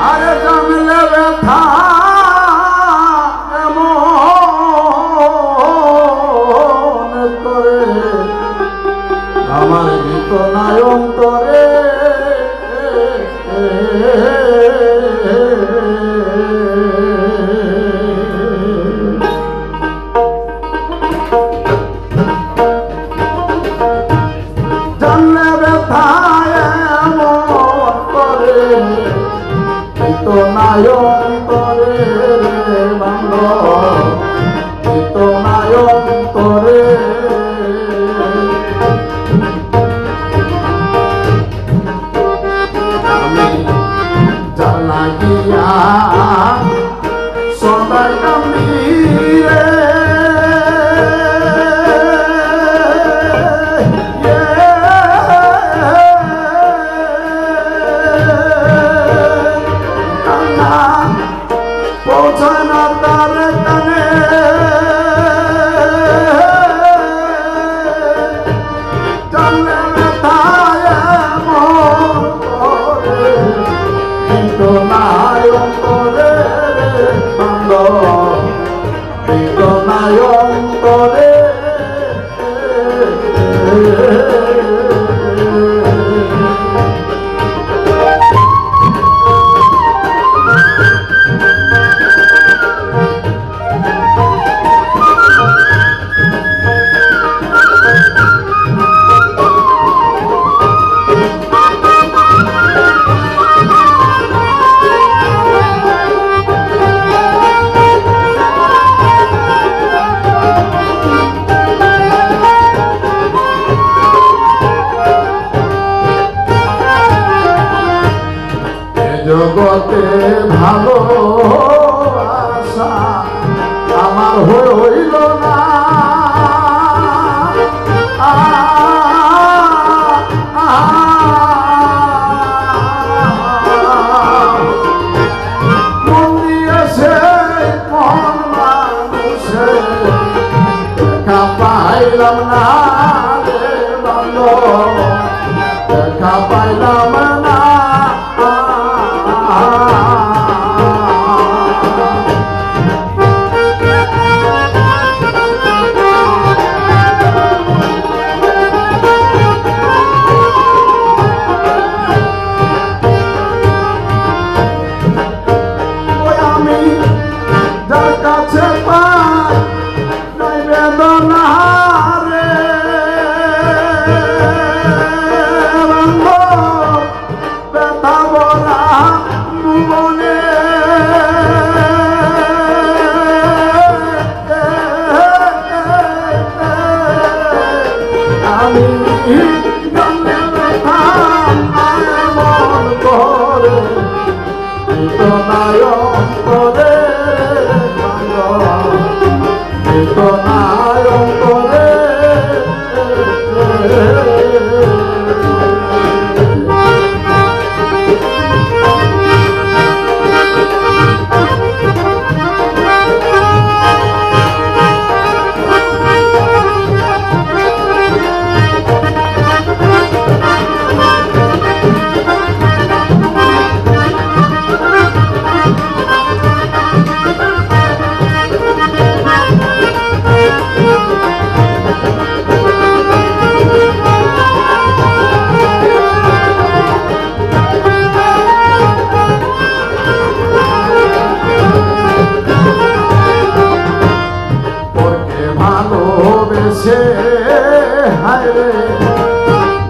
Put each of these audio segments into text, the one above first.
আরে জানলে ব্যথা এমন করে আমার ভিত নাই অন্তরে জানলে ব্যথা এমন করে ভিত নাই অন্তরে বান্ধব ভিত নাই অন্তরে লাগিয়া সদাই কান্দিরে কান্না পৌঁছায় না তার কানে জানলে ব্যথায় এমন করে নাই অন্তরে বান্ধব নাই অন্তরে জগতে ভালো আশা আমার হইল না মন দিয়েছে কোন মানুষে দেখা পাইলাম না রে বান্ধব দেখা পাইলাম না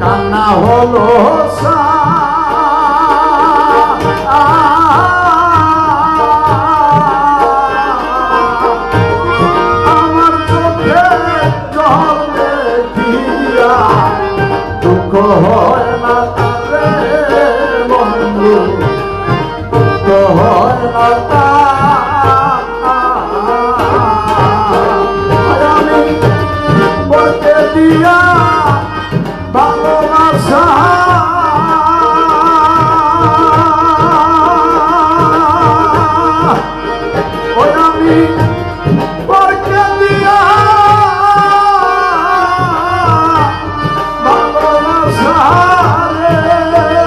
কান্না হলো আমার চোখে জল দেখিয়া দুঃখ হয় না তারে বন্ধু দুঃখ হয় না আমি বলতে দিয়া ভালোবাসা ওই আমি বলতে দিয়া ভালোবাসা রে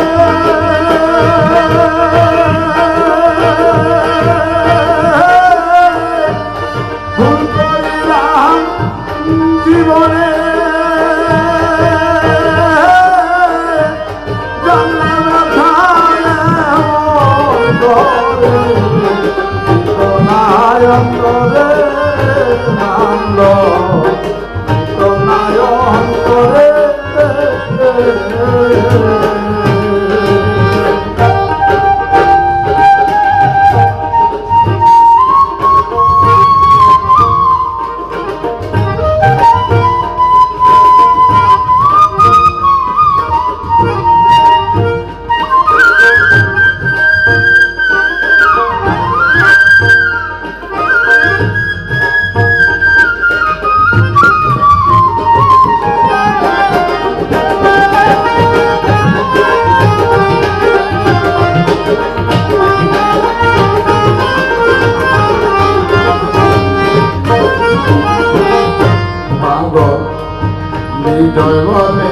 বিজয় বলে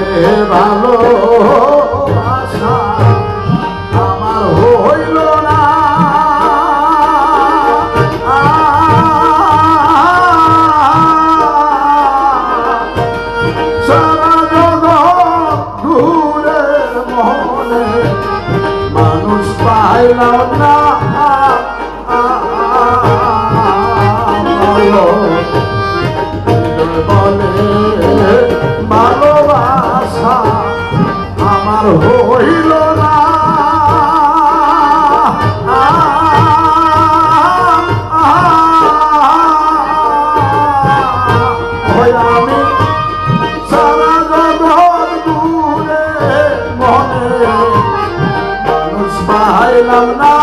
ভালো আশা আমার হইল না, সারা জগৎ ঘুরে মনে মানুষ পাইলাম না। বলে ভালোবাসা আমার হইল না, আমি সারা জগৎ ঘুরে মনে মানুষ পাইলাম না।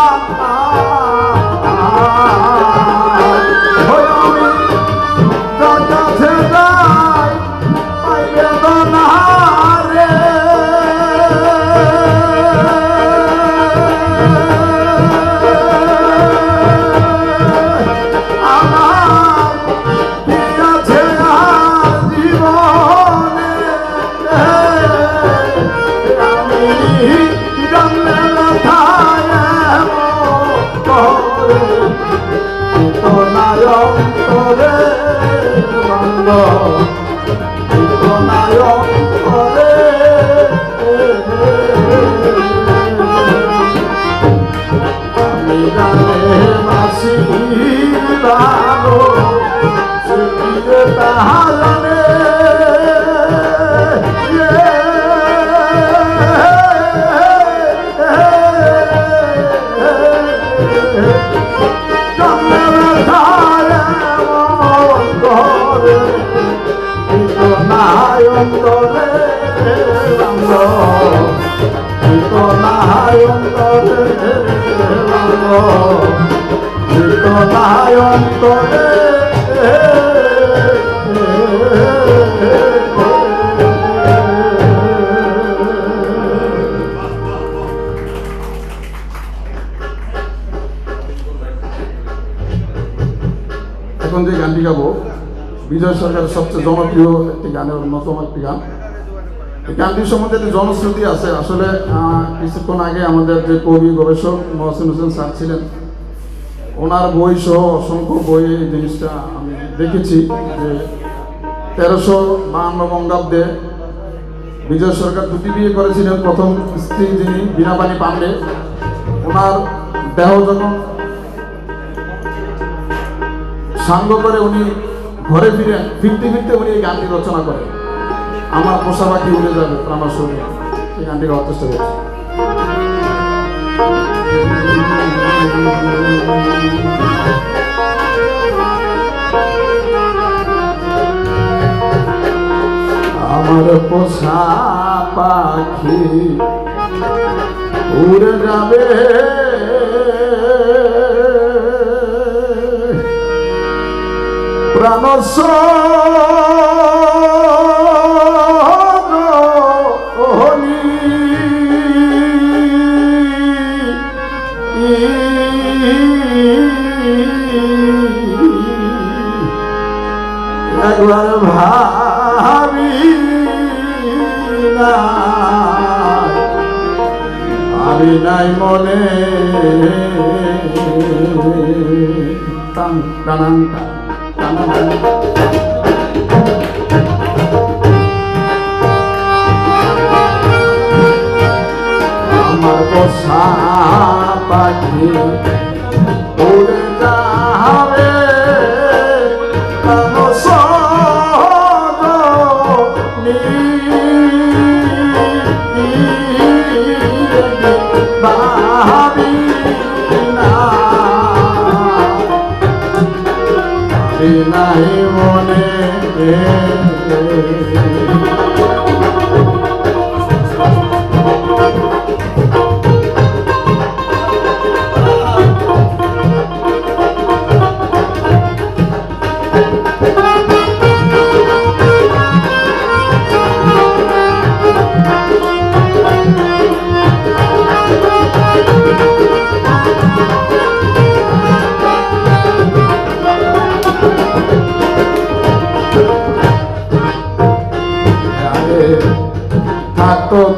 এখন যে গানটি গাবো বিজয় সরকারের সবচেয়ে জনপ্রিয় একটি গানের অন্যতম একটি গান। এই গানটির সম্বন্ধে একটি জনশ্রুতি আছে। আসলে কিছুক্ষণ আগে আমাদের যে কবি গবেষক মহসিন হোসেন স্যার ছিলেন, ওনার বই সহ অসংখ্য বই এই জিনিসটা আমি দেখেছি যে 1352 বঙ্গাব্দে বিজয় সরকার দুটি বিয়ে করেছিলেন। প্রথম স্ত্রী যিনি বীণাপাণি পাণ্ডে, ওনার দেহ যখন সাঙ্গ করে উনি ঘরে ফিরতে ফিরতে উনি এই গানটি রচনা করেন, আমার পোষা পাখি উড়ে যাবে আমার শরীরে। এই গানটি গাওয়ার চেষ্টা করছি। আমার পোষা পাখি উড়ে যাবে প্রাণ একবার ভাবি না আমি নাই মনে টান টানান টানান আমার পোষা পাখি উড়ে যাবে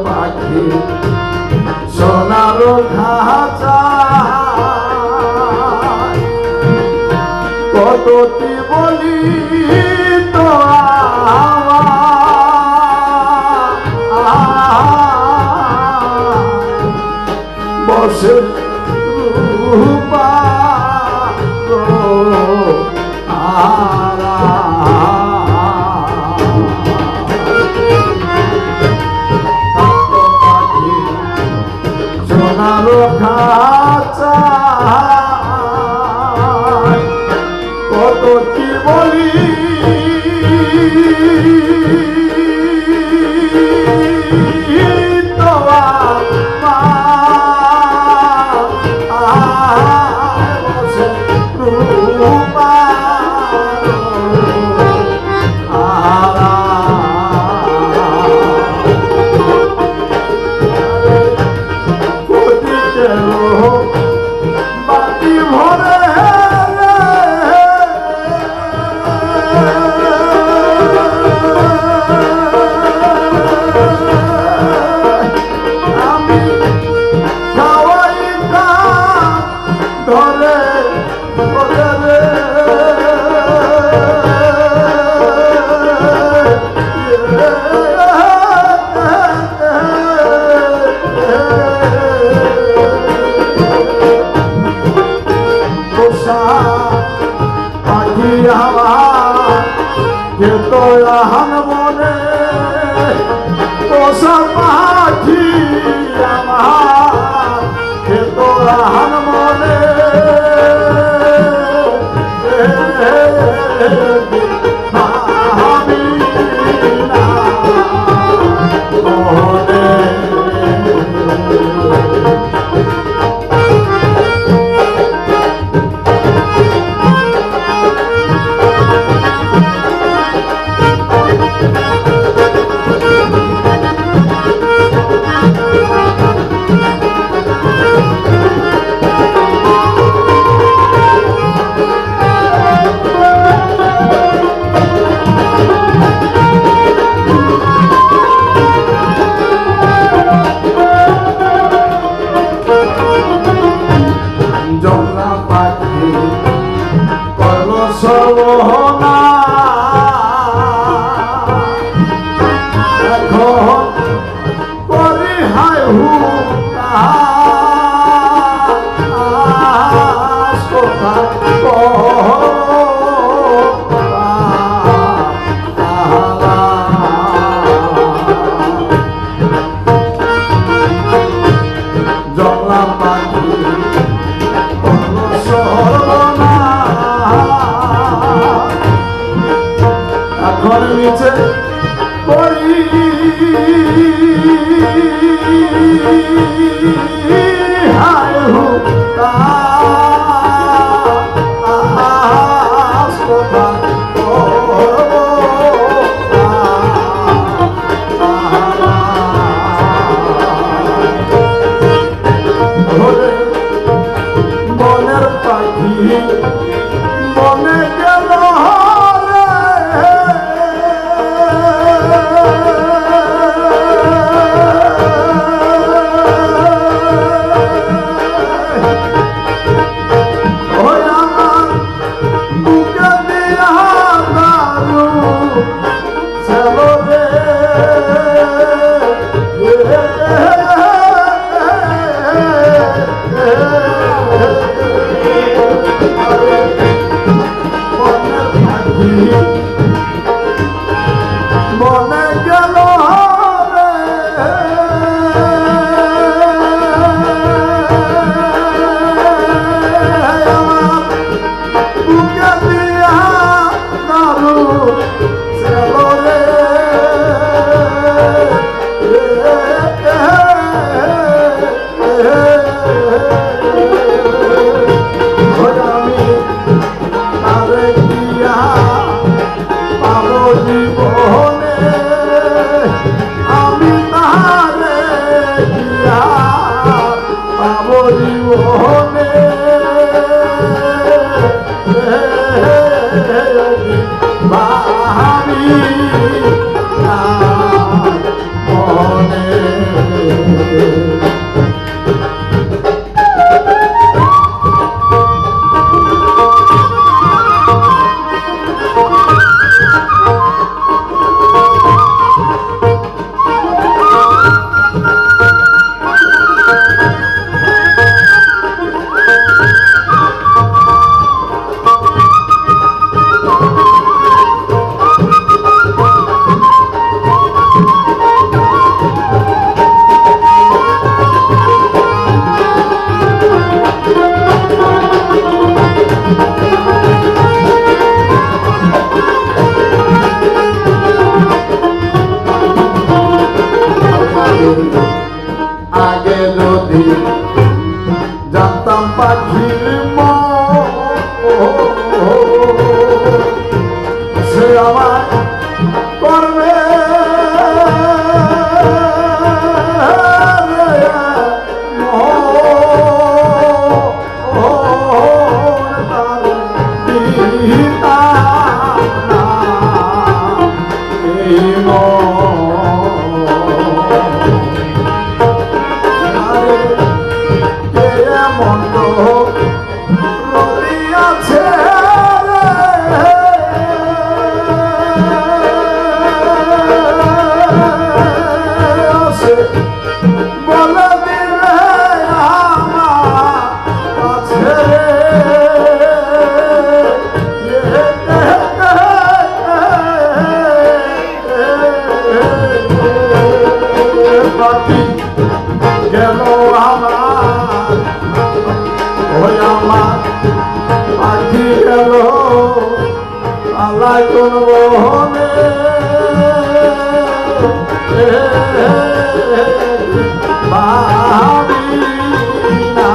পাখি সোনার খাঁচা কত কি বলি তো বসে রূপা সোনার খাঁচা কত কি বলি তোয়াহান মনে পোষা পাখি আমার তোয়াহান মনে আমি না নিচে পড়ি হায় হুকা বনের পাখি বনে গেল আগে যদি জানতাম পাখির সে আমার করবে গেল আমার ওই আমার পাখি গেল আল্লাহ কোন বহনে ভাবি না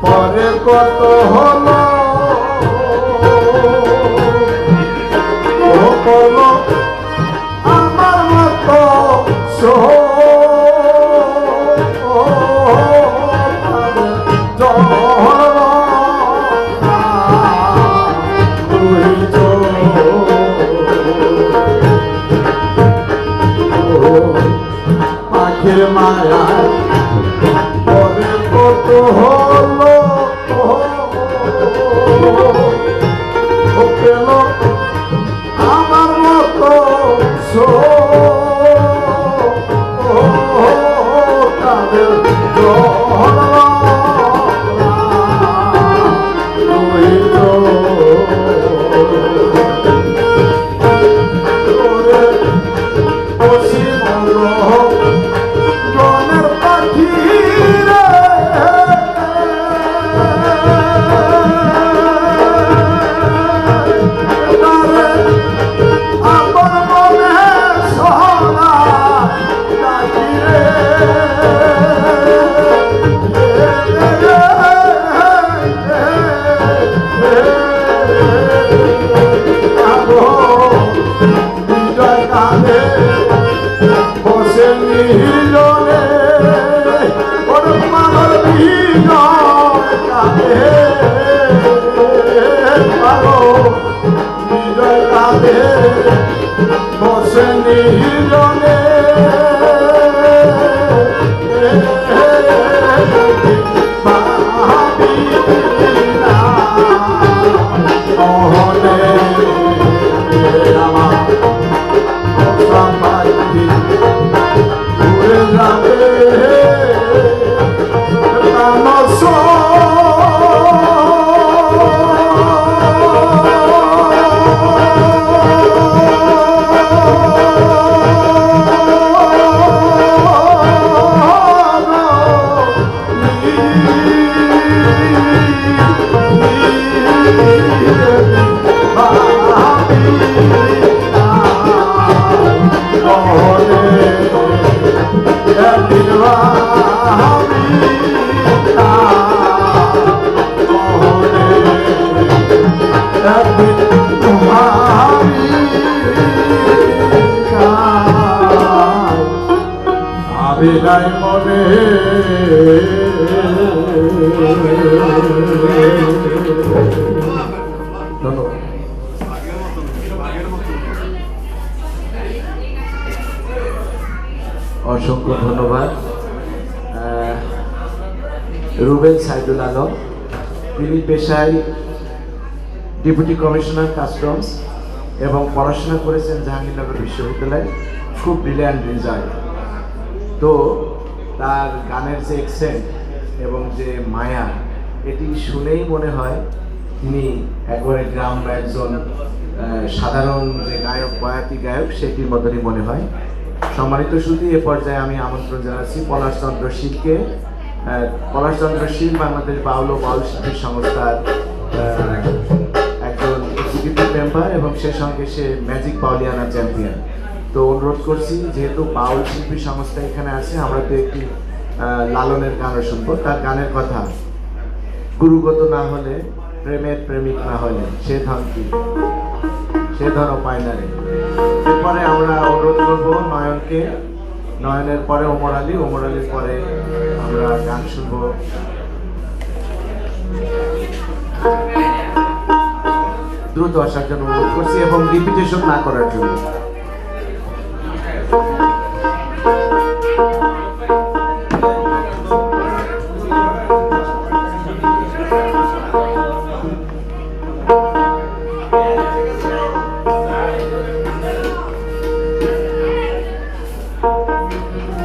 মনে কত হলো বলো আমার মতো পাখির মায়া পরে কত হলো পেল আমার মতো তাদের গনের পাখি বসে নিজনে ভাবি না মনে আমার পাখি উড়ে যাবে বিদায় মনে ধন্যবাদ। অসংখ্য ধন্যবাদ। রুবেল সাইদুল আলম, তিনি পেশায় ডেপুটি কমিশনার কাস্টমস এবং পড়াশোনা করেছেন জাহাঙ্গীরনগর বিশ্ববিদ্যালয়ে। খুব ব্রিলিয়ান্ট রেজাল্ট। তো তার গানের যে এক্সেন্ট এবং যে মায়া, এটি শুনেই মনে হয় তিনি একবারে গ্রাম বা একজন সাধারণ যে গায়ক, বয়াতি গায়ক, সেটির মতনই মনে হয়। সম্মানিত শুধু এ পর্যায়ে আমি আমন্ত্রণ জানাচ্ছি পলাশচন্দ্র শীলকে। পলাশচন্দ্র শীল বাংলাদেশ বাউল ও বাউল শিল্পী সংস্থার একজন এক্সিকিউটিভ মেম্বার এবং সে সঙ্গে সে ম্যাজিক বাউলিয়ানা চ্যাম্পিয়ন। তো অনুরোধ করছি, যেহেতু বাউল শিল্পী সংস্থা এখানে আছে, আমরা তো একটি লালনের গানও শুনবো। তার গানের কথা, গুরুগত না হলে প্রেমের প্রেমিক না হলে সে ধন কি, সে ধন পায় না রে। এরপরে আমরা অনুরোধ করবো নয়নকে, নয়নের পরে ওমর আলী, ওমর আলীর পরে আমরা গান শুনবো। দ্রুত আসার জন্য অনুরোধ করছি এবং রিপিটেশন না করার জন্য।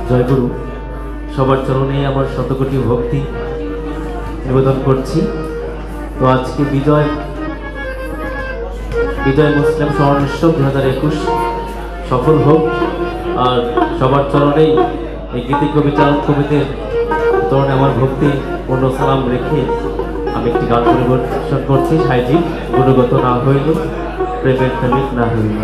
জয়গুরু, সবার চরণে আমার শতকোটি ভক্তি নিবেদন করছি। তো আজকে বিজয় মুসলিম স্মরণোৎসব 2021 সফল হোক। আর সবার চরণেই এই গীতি কবিচারক কবিদের চরণে আমার ভক্তি পূর্ণ সালাম রেখে আমি একটি গান পরিবেশন করছি। সাইজি, গুণগত না হইল প্রেমের প্রেমিক না হইল।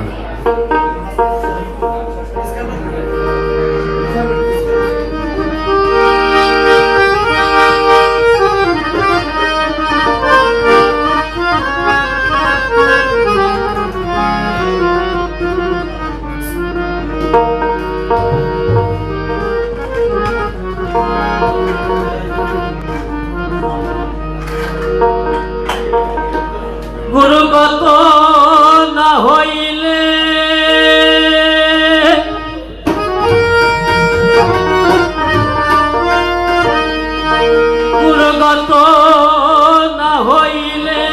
গুরুগত না হইলে গুরুগত না হইলে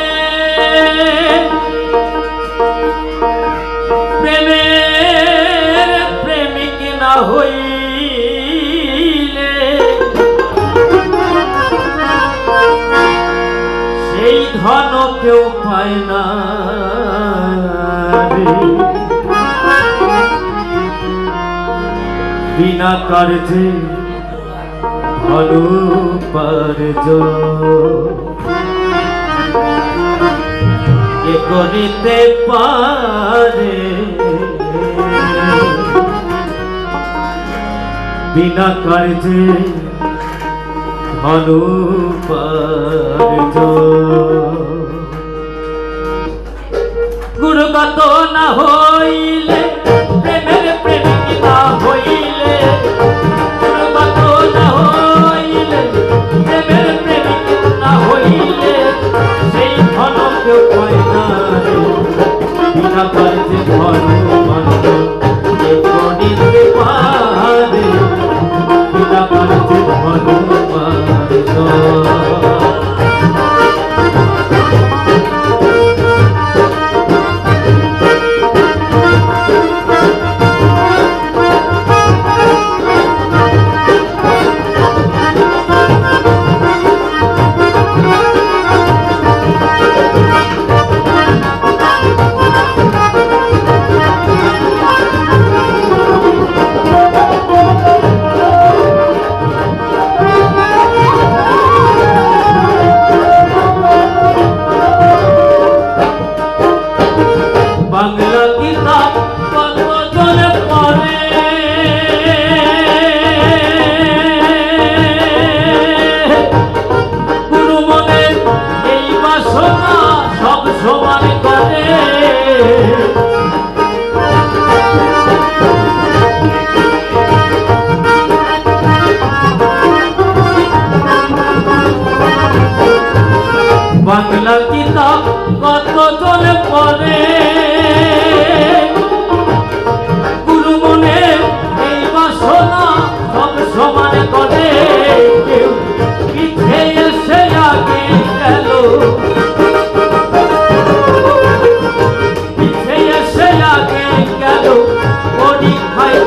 প্রেমের প্রেমিক না হইলে সেই ধন কেউ পায় না বিনা কার্যে ভালো পার্য কে করিতে পারে বিনা কার্যে ভালো পার্য। গুরুগত না হইলে প্রেমের প্রেমিক না হইলে, গুরুগত না হইলে প্রেমের প্রেমিক না হইলে সেই ধন কেউ পায় না রে। বিনা কার্যে ধন মান্য কে করিতে পারে বিনা কার্যে ধন মান্য।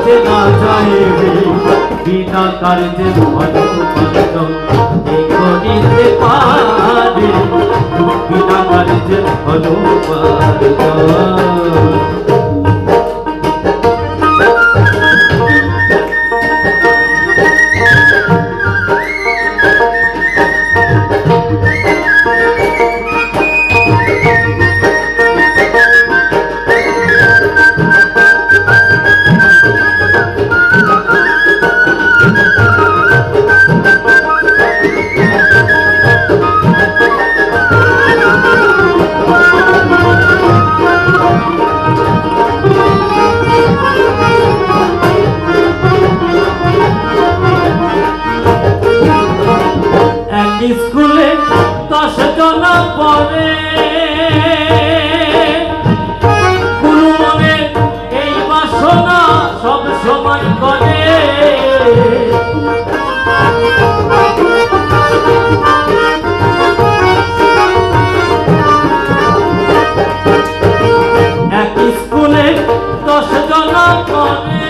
পাইতে না যায় রে, বিনা কার্যে ভালো উপার্জন কে করিতে পারে, বিনা কার্যে ভালো উপার্জন। স্কুলে 10 জন পড়ে, গুরু মনে এই বাসনা সব সমান করে, এক স্কুলে 10 জন পড়ে,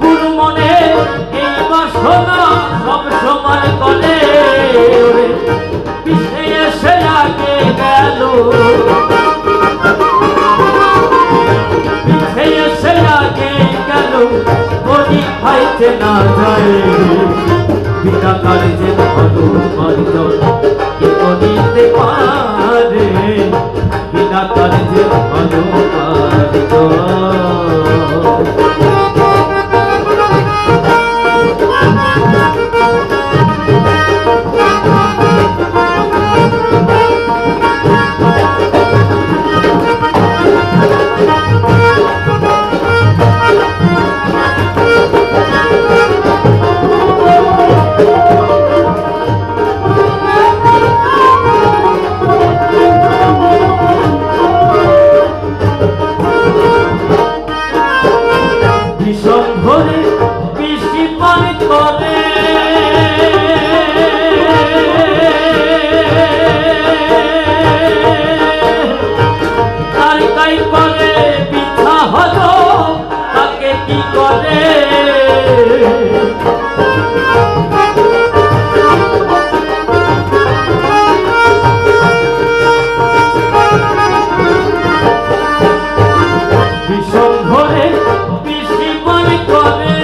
গুরু মনে এই বাসনা সব সমান করে, পিছে এসে আগে গেল, পিছে এসে আগে গেল, গরিব খাইতে না যায়, বিনা কার্যে ভালো উপার্জন কে করিতে পারে, বিনা কার্যে ভালো উপার্জন। ভীষণ ভরে বৃষ্টি পানি করে, তাই তাই করে বৃথা হলো, তাকে কি করে, ভীষণ ভরে বৃষ্টি পানি করে,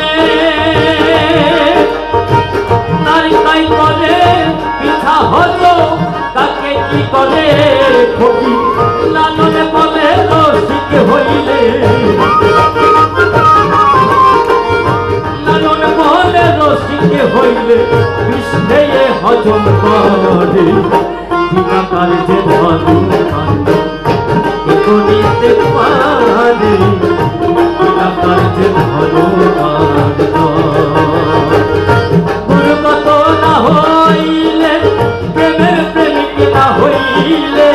তাই তাই করে বৃথা হলো, তাকে কি করে, ফকির লালনে বলে রসিক হইলে, লালন বলে রসিক হইলে বিষ খেয়ে হজম করে, বিনা কার্যে ভালো উপার্জন কে করিতে পারে, বিনা কার্যে ভালো উপার্জন। গুরুগত না হইলে, প্রেমের প্রেমিক না হইলে,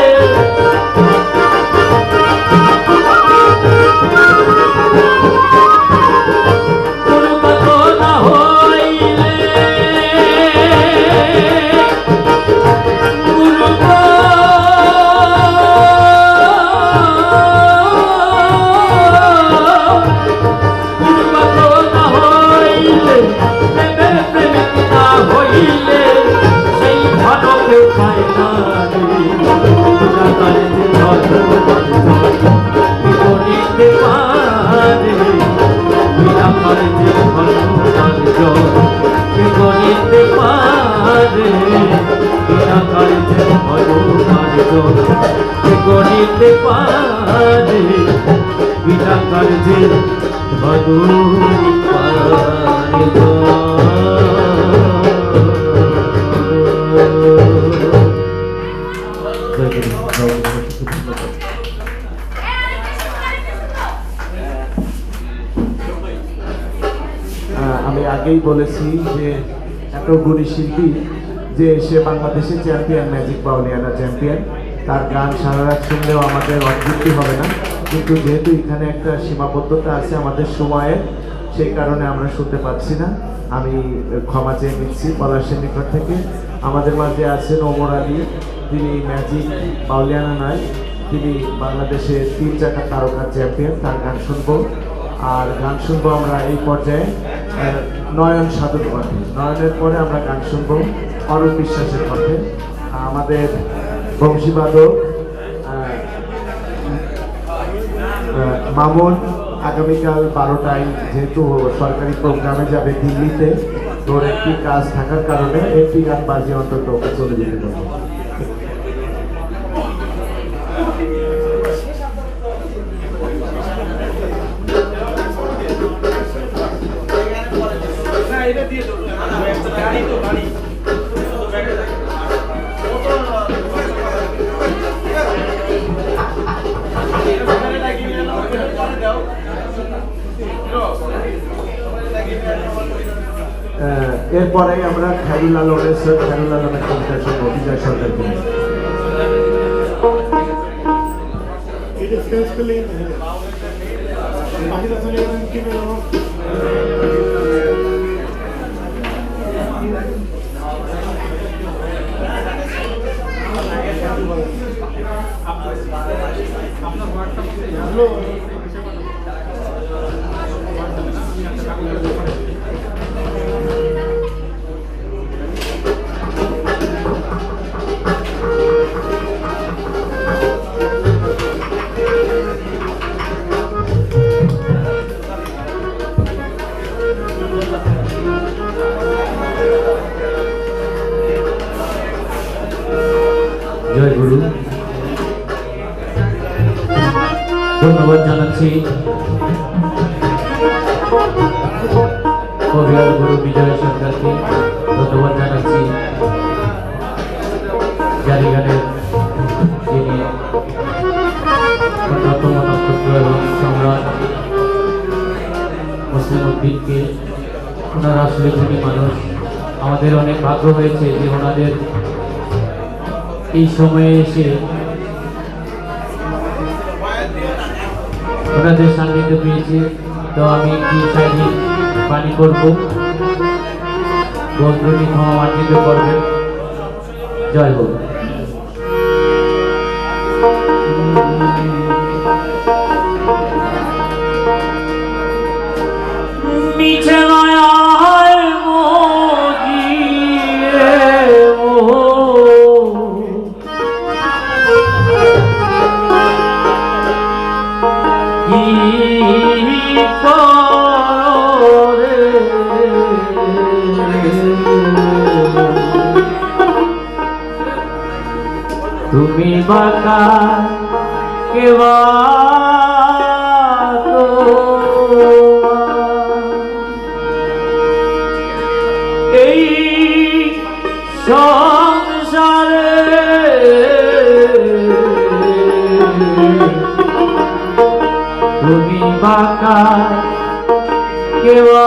গুরুগত না হইলে, গুরুগত না হইলে, প্রেমের প্রেমিক না হইলে, সেই ধন কেউ পায় না রে, বিনা কার্যে ভালো উপার্জন কে করিতে পারে, বিনা কার্যে ভালো উপার্জন কে করিতে পারে, বিনা কার্যে ভালো উপার্জন কে করিতে পারে, বিনা কার্যে ভালো আমি আগেই বলেছি যে এত গুণী শিল্পী যে সে বাংলাদেশের চ্যাম্পিয়ন, ম্যাজিক বাউলিয়ানা চ্যাম্পিয়ন, তার গান সারা রাত শুনলেও আমাদের অতৃপ্তি হবে না, কিন্তু যেহেতু এখানে একটা সীমাবদ্ধতা আছে আমাদের সময়ে, সেই কারণে আমরা শুনতে পাচ্ছি না। আমি ক্ষমা চেয়ে নিচ্ছি পলাশের নিকট থেকে। আমাদের মাঝে আছেন ওমর আলী, তিনি ম্যাজিক বাউলিয়ানা নয়, তিনি বাংলাদেশের 3 চাকার তারকা চ্যাম্পিয়ন, তার গান শুনবো। আর গান শুনবো আমরা এই পর্যায়ে নয়ন সাধুর কণ্ঠে। নয়নের পরে আমরা গান শুনবো অরূপ বিশ্বাসের কণ্ঠে। আমাদের বংশীবাদক মামুন আগামীকাল 12টায় যেহেতু সরকারি প্রোগ্রামে যাবে দিল্লিতে, তোর একটি কাজ থাকার কারণে একটি গান বাজিয়ে অন্তত ওকে চলে যেতে পারবো। এরপরে আমরা খায়রুল আলমের কবিতা শুনবো বিজয় সরকারকে। জয় গুরু। ধন্যবাদ জানাচ্ছি কবিয়াল গুরু বিজয় সরকারকে। ধন্যবাদ জানাচ্ছি জারিগানের যিনি অন্যতম নক্ষত্র এবং সম্রাট মুসলিম উদ্দিনকে। ওনারা আসলে ধনী মানুষ। আমাদের অনেক ভাগ্য হয়েছে যে ওনাদের এই সময়ে এসে ওনাদের সান্নিধ্য পেয়েছে। তো আমি একটি শাড়ি পানি করবো, বন্ধুটি ক্ষমান্বিত করবেন। জয় হোক। মিছে মায়ায় মজিয়ে তুমি বাঁকা কেবা এই সংসারে তুমি বাঁকা কেবা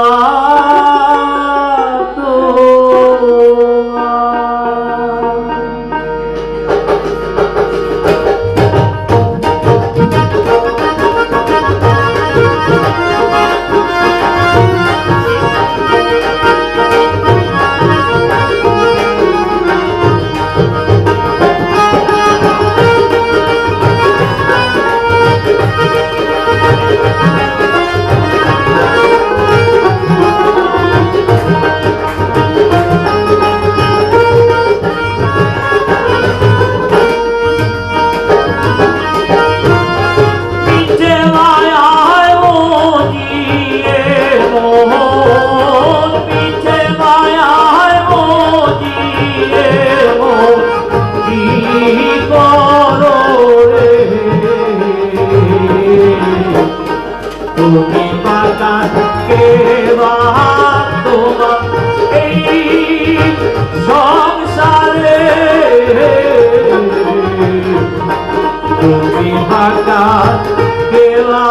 তুমি বাঁকা কেবা তোমার এই সংসারে তুমি বাঁকা কেবা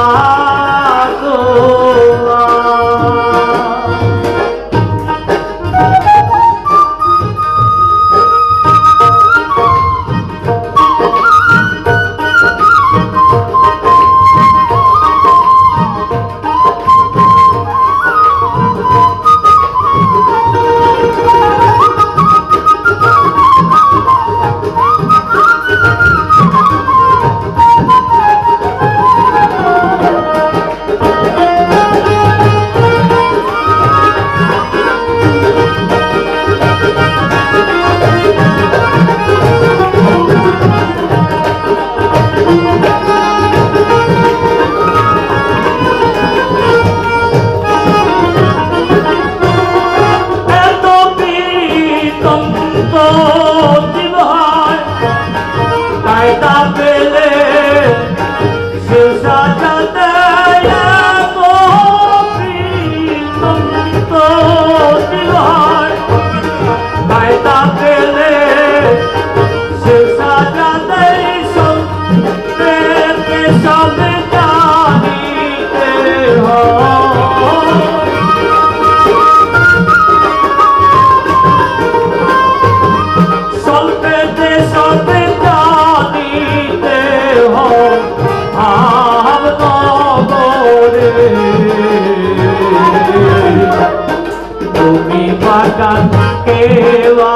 তুমি বাগান কেওয়া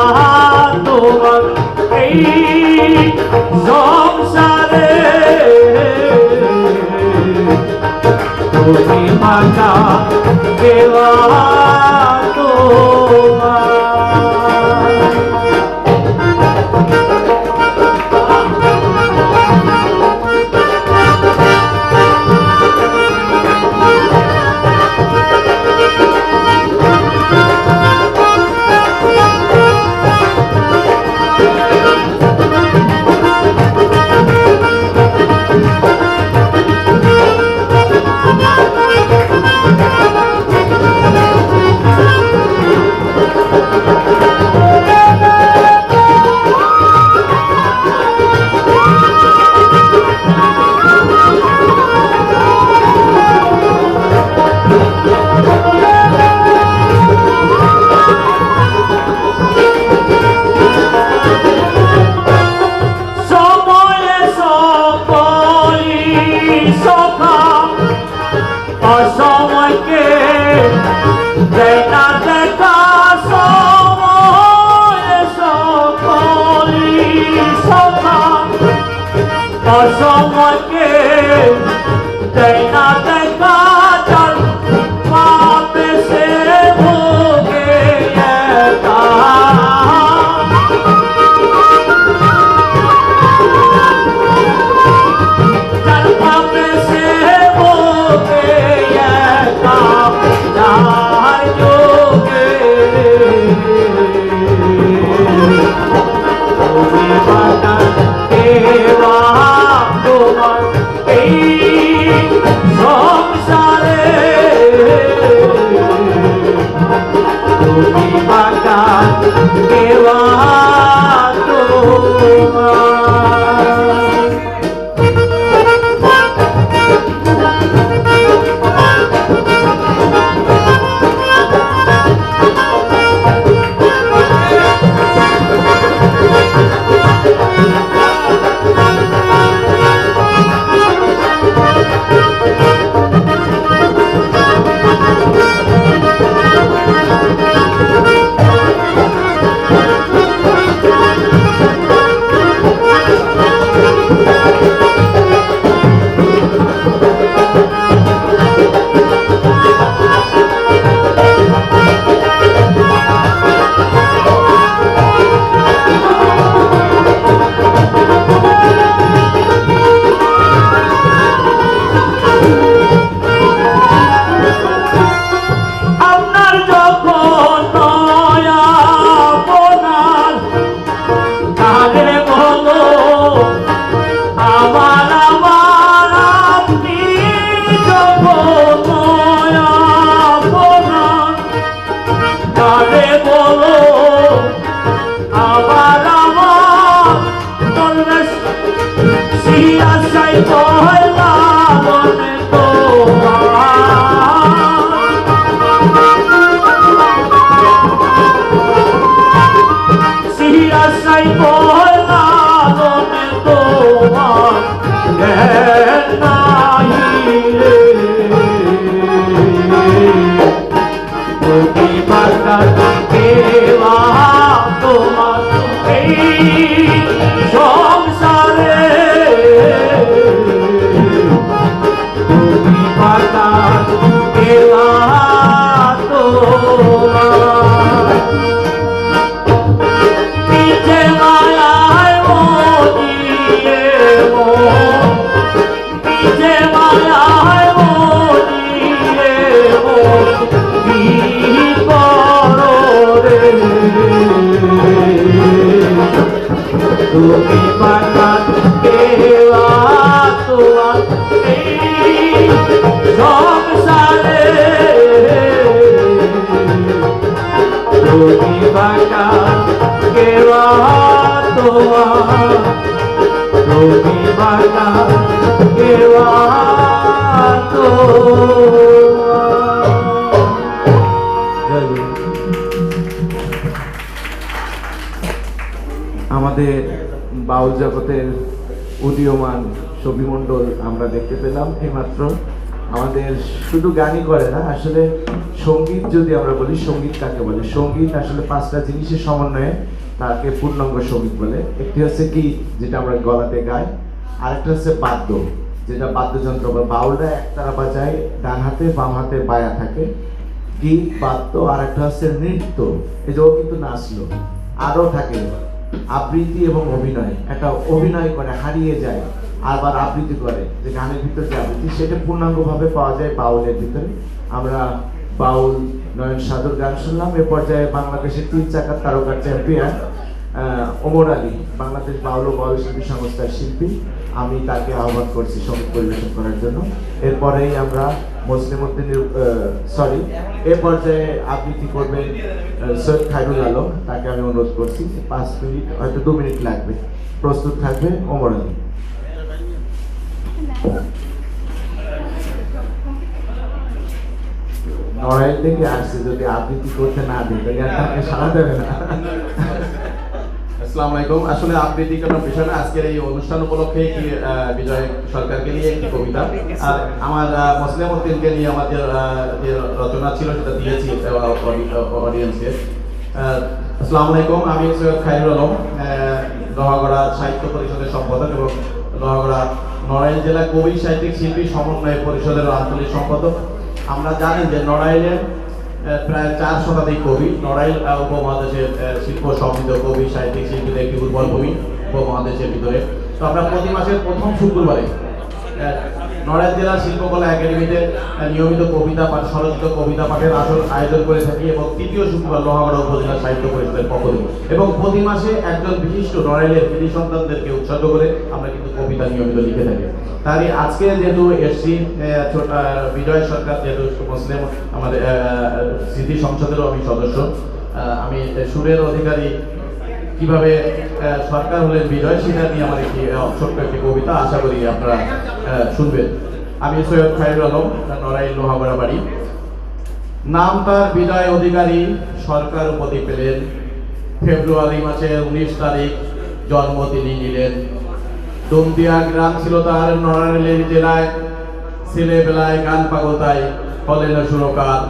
তোমার এই সংসারে তুমি বাগান কেওয়া তোমার অসময়কে দেয় না দেখা সময় সকলি সভা অসময়কে দেয় না দেখা যার পাপে সে ভোগে একা যার পাপে সে ভোগে একা যার যোগে তুমি বাগান কেওয়া তোমার এই সংসারে তুমি বাগান কেওয়া তোমার তুমি বাগান কেওয়া তোমার এই সংসারে তুমি বাগান কেওয়া তোমার তুমি বাগান কেওয়া আমাদের বাউল জগতের উদীয়মান ছবিমণ্ডল আমরা দেখতে পেলাম এইমাত্র। আমাদের শুধু গানই করে না, আসলে সঙ্গীত যদি আমরা বলি, সঙ্গীত কাকে বলে? সঙ্গীত আসলে 5টা জিনিসের সমন্বয়ে তাকে পূর্ণাঙ্গ সঙ্গীত বলে। একটি হচ্ছে গীত, যেটা আমরা গলাতে গাই, আরেকটা হচ্ছে বাদ্য, যেটা বাদ্যযন্ত্র বা বাউলরা একতারা বাজায়, ডান হাতে বাম হাতে বায়া থাকে। গীত, বাদ্য, আর একটা হচ্ছে নৃত্য, এই যে ও কিন্তু নাচলো। আরও থাকে আবৃত্তি এবং অভিনয়, একটা অভিনয় করে হারিয়ে যায়, আবার আবৃত্তি করে, যে গানের ভিতর যে আবৃত্তি, সেটা পূর্ণাঙ্গভাবে পাওয়া যায় বাউলের ভিতরে। আমরা বাউল নয়ন সাধুর গান শুনলাম। এ পর্যায়ে বাংলাদেশের 3 চাকার তারকার চ্যাম্পিয়ন ওমর আলী, বাংলাদেশ বাউল ও বাউল শিল্পী সংস্থার শিল্পী, আমি তাকে আহ্বান করছি সঙ্গীত পরিবেশন করার জন্য। এরপরেই আমরা মুসলিম উদ্দিনের এ পর্যায়ে আবৃত্তি করবেন সৈয়দ খায়রুল আলম, তাকে আমি অনুরোধ করছি। 5 মিনিট, হয়তো 2 মিনিট লাগবে। প্রস্তুত থাকবে ওমর আলী। নড়াইল থেকে আসছে, যদি আবৃত্তি করতে না দিই তাহলে আর তাকে সাড়া দেবে না। আসসালামু আলাইকুম। আসলে আবৃত্তি কোনো বিষয় না, আজকের এই অনুষ্ঠান উপলক্ষে কি বিজয় সরকারকে নিয়ে একটি কবিতা, আর আমার মুসলিম উদ্দিনকে নিয়ে আমাদের যে রচনা ছিল সেটা দিয়েছি অডিয়েন্সকে। আসসালামু আলাইকুম, আমি সৈয়দ খায়রুল আলম, লোহাগড়া সাহিত্য পরিষদের সম্পাদক এবং লোহাগড়া নড়াইল জেলা কবি সাহিত্যিক শিল্পী সমন্বয় পরিষদের আঞ্চলিক সম্পাদক। আমরা জানি যে নড়াইলের প্রায় 4 শতাধিক কবি, নড়াইল উপমহাদেশের শিল্প সমৃদ্ধ কবি সাহিত্যিক শিল্পীদের একটি দুর্বল ভূমি উপমহাদেশের ভিতরে। তো আমরা প্রতি মাসের প্রথম শুক্রবারে নড়াইল জেলা শিল্পকলা একাডেমিতে নিয়মিত কবিতা পাঠ, স্বরচিত কবিতা পাঠের আসর আয়োজন করে থাকি, এবং 3য় শুক্রবার লোহাগড়া উপজেলা সাহিত্য পরিষদের পক্ষ থেকে, এবং প্রতি মাসে একজন বিশিষ্ট নড়াইলের কৃতি সন্তানদেরকে উৎসর্গ করে আমরা কিন্তু কবিতা নিয়মিত লিখে থাকি। তারই আজকে যেহেতু এসছি, বিজয় সরকার যেহেতু মুসলিম আমাদের স্মৃতি সংসদেরও আমি সদস্য, আমি সুরের অধিকারী, কিভাবে সরকার হলেন বিজয়, সেটা নিয়ে আমার একটি ছোট্ট একটি কবিতা, আশা করি আপনারা শুনবেন। আমি সৈয়দ খায়রুল আলম, নড়াইল লোহাগড়া বাড়ি। নাম তার বিজয় অধিকারী, সরকার উপাধি পেলেন, ফেব্রুয়ারি মাসের 19 তারিখ জন্ম তিনি নিলেন। দন্দিয়া গ্রাম ছিল তার নড়াইল জেলায়, ছেলেবেলায় গান পাগল তাই হলেন সুরকার।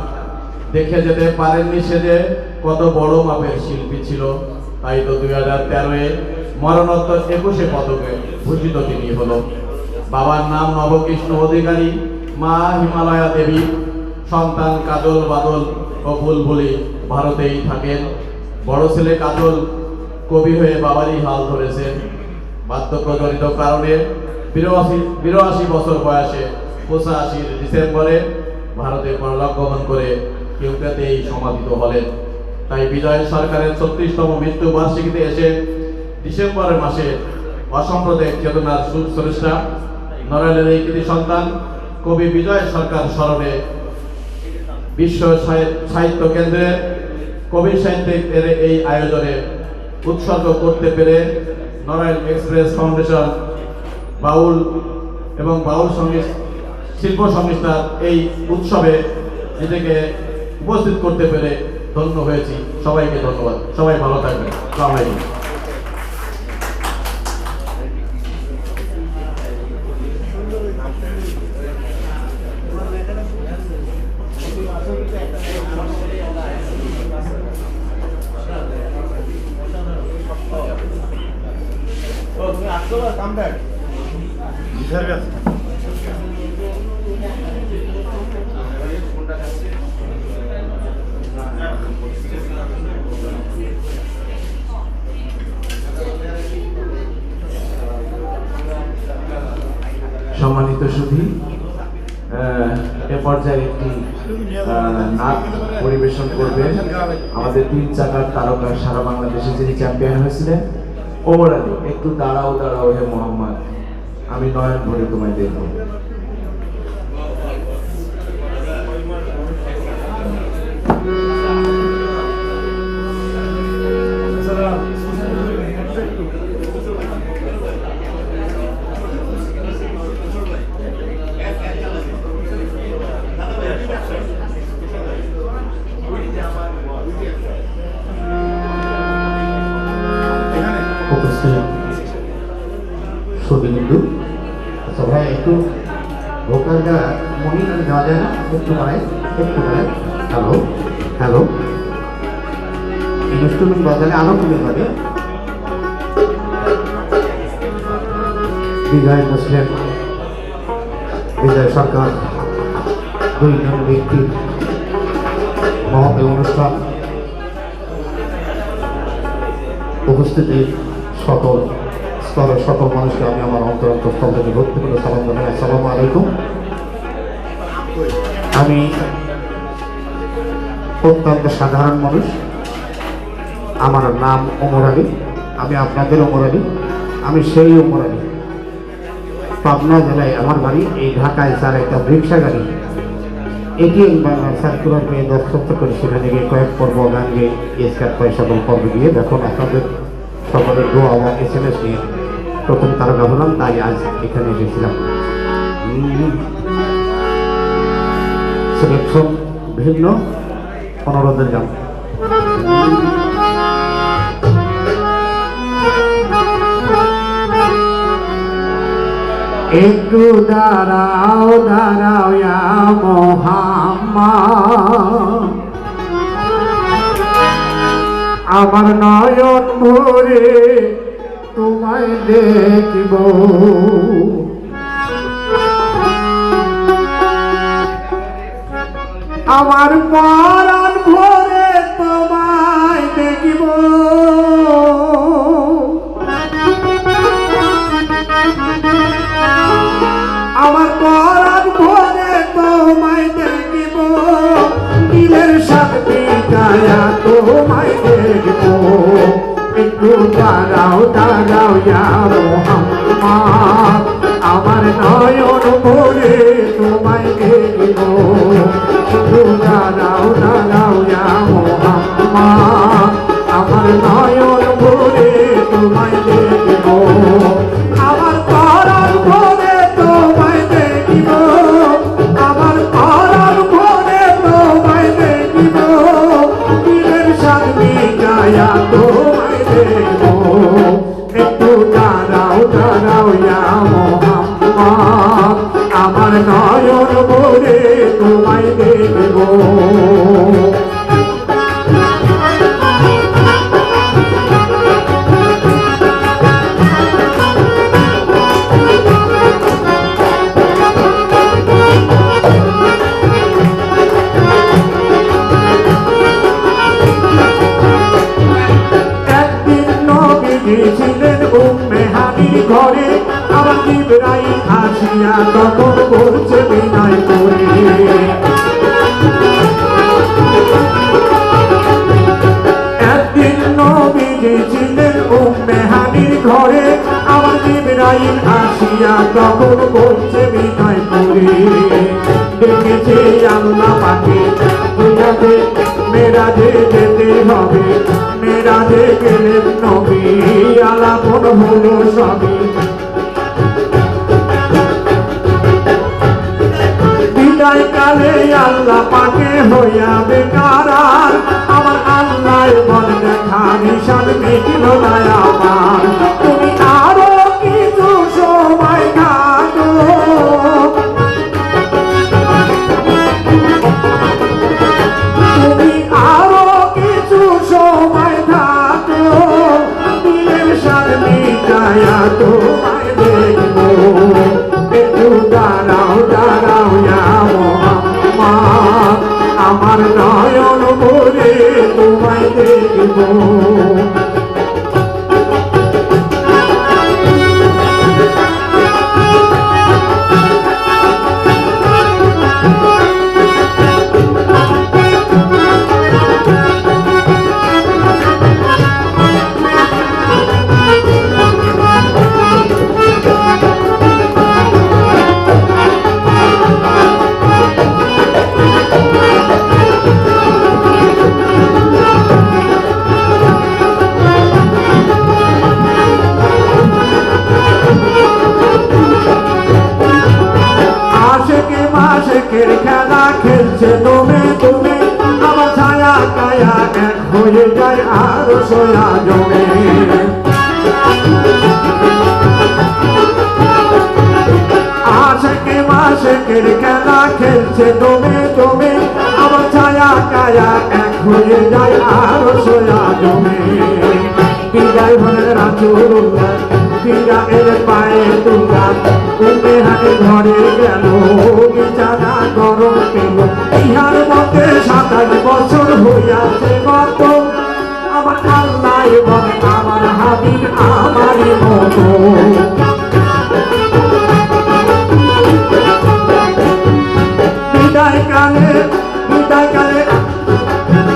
দেখে যেতে পারেননি সে যে কত বড় মাপের শিল্পী ছিল, তাই তো 2013-এ মরণোত্তর 21 পদকে ভূষিত তিনি হলো। বাবার নাম নবকৃষ্ণ অধিকারী, মা হিমালয়া দেবী, সন্তান কাজল বাদল ও বুলবুলি ভারতেই থাকেন। বড় ছেলে কাজল কবি হয়ে বাবারই হাল ধরেছেন। বার্ধক্যজনিত কারণে 82 বছর বয়সে 85 ডিসেম্বরে ভারতে পরলোক গমন করে কেউটাতেই সমাধিত হলেন। তাই বিজয় সরকারের 36তম মৃত্যু বার্ষিকীতে এসে ডিসেম্বরের মাসে অসাম্প্রদায়িক চেতনার সুস্রষ্টা নড়াইলের এই কৃতি সন্তান কবি বিজয় সরকার স্মরণে বিশ্ব সাহিত্য কেন্দ্রে কবি সাহিত্যিকের এই আয়োজনে উৎসর্গ করতে পেরে নড়াইল এক্সপ্রেস ফাউন্ডেশন, বাউল এবং বাউল সঙ্গীত শিল্প সংস্থার এই উৎসবে নিজেকে উপস্থিত করতে পেরে ধন্য হয়েছি। সবাইকে ধন্যবাদ। সবাই ভালো থাকবেন। আসসালামু আলাইকুম। সম্মানিত সুধী, এ পর্যায়ে একটি নাচ পরিবেশন করবেন আমাদের 3 চাকার তারকা, সারা বাংলাদেশে যিনি চ্যাম্পিয়ন হয়েছিলেন, ওমর আলী। একটু দাঁড়াও দাঁড়াও হে মোহাম্মদ, আমি নয়ন ভরে তোমায় দেখব। শুধু আচ্ছা ভাই, একটু ভোকালটা মনিটর দেওয়া যায় না, একটু বাড়াই, একটু বাড়াই। হ্যালো হ্যালো, ইনস্ট্রুমেন্ট বাজালে আরো খুলে যাবে। বিজয় মুসলিম, বিজয় সরকার, দুইজন ব্যক্তির মহৎ এই অনুষ্ঠান উপস্থিতি সকল স্তরের সকল মানুষকে আমি আমার অন্তরস্থল থেকে ভক্তিপূর্ণ সালাম জানাই। আসসালামু আলাইকুম। আমি অত্যন্ত সাধারণ মানুষ, আমার নাম ওমর আলী, আমি আপনাদের ওমর আলী, আমি সেই ওমর আলী। পাবনা জেলায় আমার বাড়ি, এই ঢাকায় স্যার একটা রিক্সা গাড়ি এটিএম বাংলা সার্কুলার পেয়ে দর্শক করে সেখানে গিয়ে কয়েক পর্ব গান গিয়ে স্কার পাই সকল পর্ব গিয়ে দেখুন আপনাদের সকলের দোয়া এবং SMS নিয়ে প্রথম তারকা হলাম, তাই আজ এখানে এসেছিলাম। সিলেকশন ভিন্ন, অনুরোধের গান। একটু দাঁড়াও দাঁড়াও ইয়া মোহাম্মদ, আমার নয়ন ভরে তোমায় দেখব, আমার পরাণ ভরে তোমায় দেখব, আমার পরাণ ভরে তোমায় দেখিব, দিলের সাথে গায়া তোমায় দেখব। একটু দাঁড়াও দাঁড়াও ইয়া মোহাম্মদ, আমার নয়ন ভরে তোমায় দেখব। একটু দাঁড়াও দাঁড়াও ইয়া মোহাম্মদ, আমার নয়ন ভরে তোমায় দেখব, আমার পরাণ ভরে তোমায় দেখিব, আমার পরাণ ভরে তোমায় দেখিব, দিলের সাথে গায়া তোমায় দেখব। একটু দাঁড়াও দাঁড়াও ইয়া মোহাম্মদ, আমার নয়ন ভরে তোমায় দেখব। ছিলেন উম্মে হানির ঘরে, আমার জিবরাইল আসিয়া তখন বলছে বিনয় করে, একদিন নবীজি ছিলেন উম্মে হানির ঘরে, আমার জিবরাইল আসিয়া তখন বলছে বিনয় করে, দেখেছে আল্লাহ পাকে মেরাজে যেতে হবে, মেরাজে গেলেন নবী, আলাপন হলো সবই, বিদায় কালে আল্লাহ পাকে হইয়া বেকারার, আমার আল্লাহ মন দেখা নিশান মিটল না আমার, তুমি আরো কিছু সময় থাকো, তুমি আরো কিছু সময় থাকো, দিলের সামনে গায়া তোমায় দেখব। একটু দাঁড়াও দাঁড়াও ইয়া মোহাম্মদ, আমার নয়ন ভরে তোমায় দেখব। আশেকের খেলা খেলছে দমে দমে, আমার ছায়া কায়া এক হয়ে যায় আর সোয়া জমে, আশেকে মাশেকে রঙের খেলা খেলছে দমে দমে, আমার ছায়া কায়া এক হয়ে যায় আরো সোয়া জমে। বিদায় হলে রাসূলুল্লাহ বিদায়ের পায়ে তুলা, উমে হাতে ঘরে গেল বিছানা গরম পেল। ইহার মধ্যে 27 বছর হইয়াছে গত, আমার আল্লাহ এবং আমার হাবিব আমারই মতো। বিদায় কালে বিদায় কালে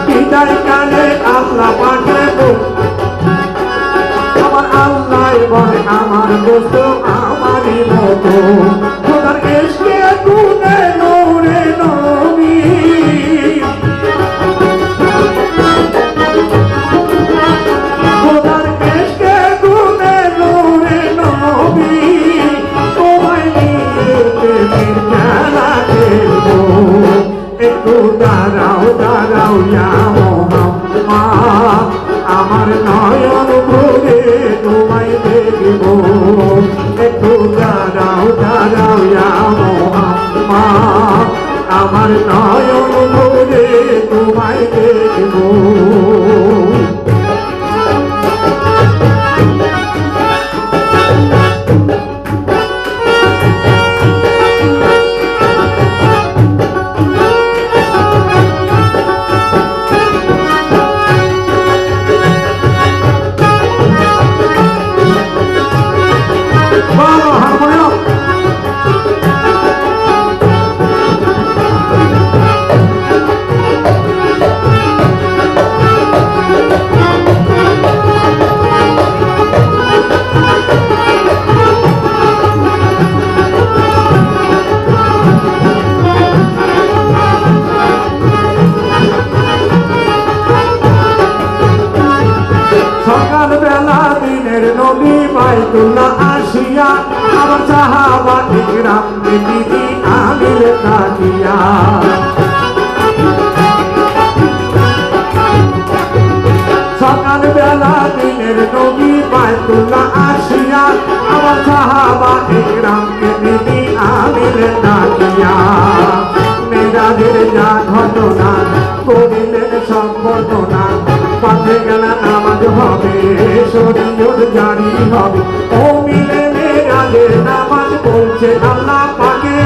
বিদায় কালে আল্লাহ পাকে আমার আল্লাহ এবং আমার দোস্ত আমারই মতো। খোদার ইশকে গুনে নূরে নবী, খোদার ইশকে গুনে নূরে নবী, তোমায় নিয়ে প্রেমের খেলা খেলবো। একটু দাঁড়াও দাঁড়াও ইয়া মুহাম্মদ, আমার নয়ন ভরে তোমায় দেখব। একটু দাঁড়াও দাঁড়াও ইয়া মুহাম্মদ, আমার নয়ন ভরে তোমায় দেখব। সকালবেলা দিনের নবী বাইতুল্লাহ আসিয়া, আমার সাহাবা ইকরাম দিদি আমির তাকিয়া। সকালবেলা দিনের নবী বাইতুল্লাহ আসিয়া, আমার সাহাবা ইকরাম দিদি আমির তাকিয়া। মেরাজের যা ঘটনা করিলেন সব বর্ণনা, পাশে গেলে নামাজ হবে শরীয়ত জারি হবে। ও মিলে মেরাজের নামাজ বলছে আল্লাহ পাকে,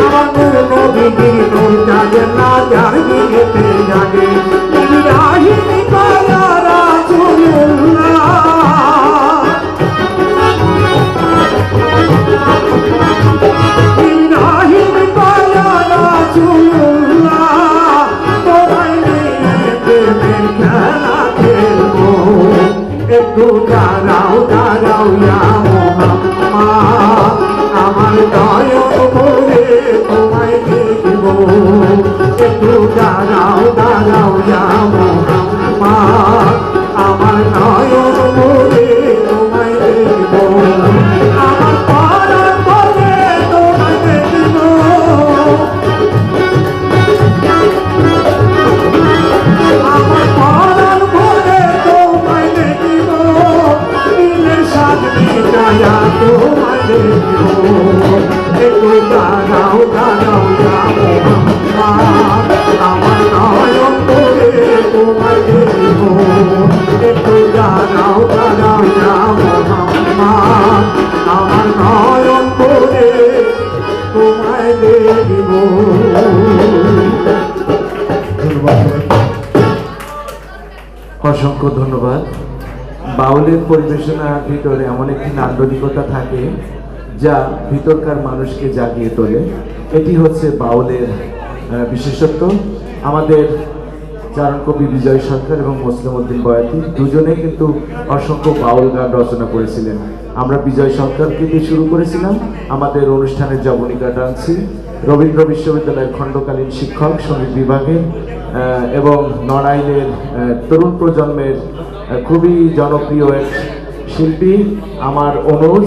আমার নূর নবীর নূর জাগে না যার দিয়েতে জাগে। ইব্রাহিম কায়া রাসূলুল্লাহ, ইব্রাহিম কায়া রাসূলুল্লাহ, তোমায় নিয়ে প্রেমের খেলা খেলবো। একটু দাঁড়াও দাঁড়াও ইয়া মুহাম্মদ, আমার নয়ন ভরে তোমায় দেখব। একটু দাঁড়াও দাঁড়াও ইয়া মুহাম্মদ, আমার নয়ন ভরে তোমায় দেখব। আমার পরাণ ভরে তোমায় দেখব, আমার পরাণ ভরে তোমায় দেখব। দিলের সাথ মিটায়া তোমায় দেখব। একটু দাঁড়াও দাঁড়াও ইয়া মুহাম্মদ, আমার নয়ন ভরে তোমায় দেখব। একটু দাঁড়াও দাঁড়াও ইয়া মুহাম্মদ, আমার নয়ন ভরে তোমায় দেখব। অসংখ্য ধন্যবাদ। বাউলের পরিবেশনার ভিতরে এমন একটি নান্দনিকতা থাকে যা ভিতরকার মানুষকে জাগিয়ে তোলে। এটি হচ্ছে বাউলের বিশেষত্ব। আমাদের চারণ কবি বিজয় সরকার এবং মোসলেম উদ্দিন বয়াতি দুজনে কিন্তু অসংখ্য বাউল গান রচনা করেছিলেন। আমরা বিজয় সরকারকে দিয়ে শুরু করেছিলাম আমাদের অনুষ্ঠানের জবনিকা ডান্সি, রবীন্দ্র বিশ্ববিদ্যালয়ের খণ্ডকালীন শিক্ষক সঙ্গীত বিভাগের এবং নড়াইলের তরুণ প্রজন্মের খুবই জনপ্রিয় এক শিল্পী আমার অনুজ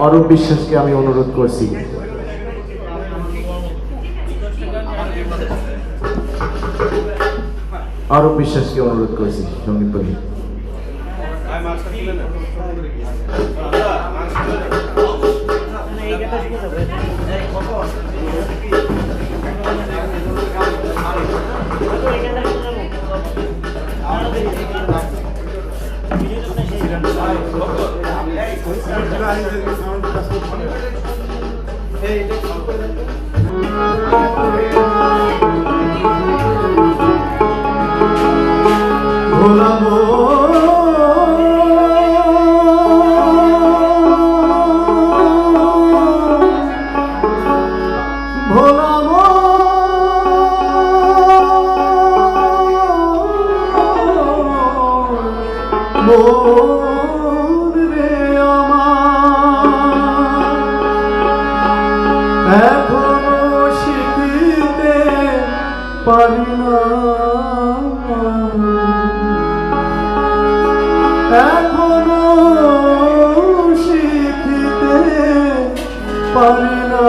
অরূপ বিশ্বাসকে আমি অনুরোধ করছি। অরূপ বিশ্বাসকে অনুরোধ করছি সঙ্গীত করি। এইটা পারি না, এখনো শিখিতে পারি না,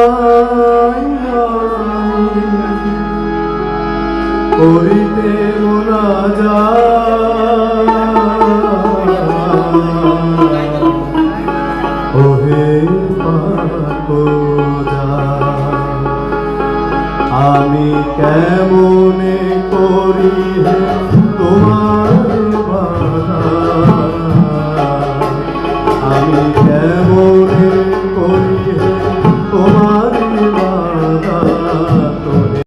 করিতে মোনাজাত ওহে পাকোজা, আমি কেমনে করি হে তোমার বাধা, আমি কেমন